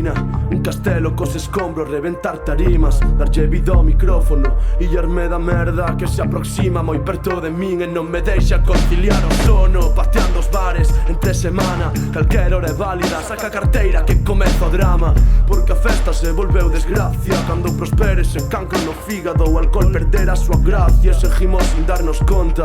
ruína, un castelo cos escombros, reventar tarimas, darlle vida ao micrófono, illarme da merda que se aproxima moi perto de min e non me deixa conciliar o sono. Pateando os bares entre semana, calquera hora é válida, saca a carteira que comeza o drama, porque a festa se volveu desgracia. Cando prospere ese cancro no fígado, o alcohol perder a súa gracia, seguimos sin darnos conta.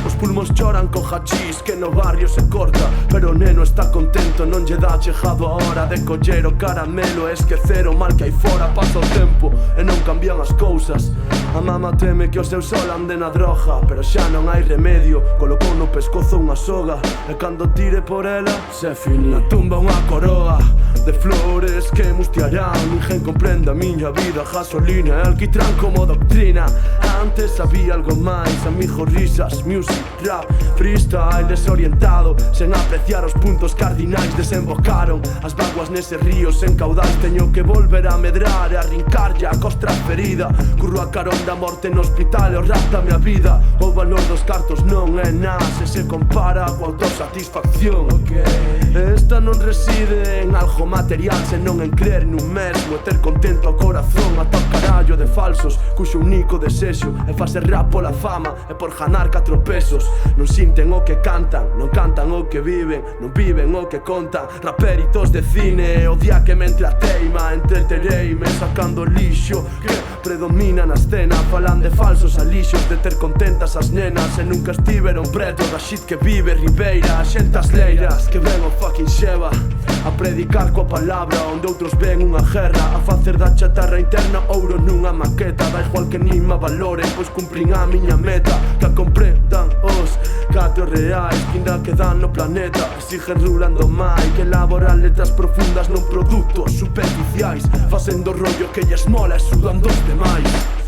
Os pulmos choran co hachís que no barrio se corta, pero o neno está contento, non lle dá chegado a hora de coller o caramelo e esquecer o mal que hai fora. Pasa o tempo e non cambian as cousas. A mama teme que o seu sol ande na droga, pero xa non hai remedio, colocou no pescozo unha soga, e cando tire por ela se fini. Na tumba unha coroa de flores que mustiarán, ninguén comprende a miña vida, gasolina e alquitrán como doctrina. Antes había algo máis, amigos, risas, music, rap, freestyle desorientado, sen apreciar os puntos cardinais. Desembocaron as vaguas nese río sen caudais, teño que volver a medrar e arrincarlle a costra ferida. Curro a carón da morte no hospital e o rap da minha vida. O valor dos cartos non é nada se se compara coa autosatisfacción. Esta non reside en algo material, senón en crer nun mesmo e ter contento o corazón. Ata o carallo de falsos cuxo único desexo é facer rap pola fama e por ganar 4 pesos. Non sinten o que cantan, non cantan o que viven, non viven o que contan. Raperitos de cine, o día que me entreteima, entretereime sacando lixo que predomina na escena. Falan de falsos alixos, de ter contentas as nenas e nunca estiveron preto da shit que vive Ribeira. A xente as leiras que ven o fucking Xeva a predicar coa palabra, onde outros ven unha guerra, a facer da chatarra interna ouro nunha maqueta. Da igual que nin me valoren, pois cumprín a miña meta, que a comprendan os 4 reais que ainda quedan no planeta. Siguen rulando máis que elaborar letras profundas, non produtos superficiais, facendo rollo que lles mola e sudan dos demais.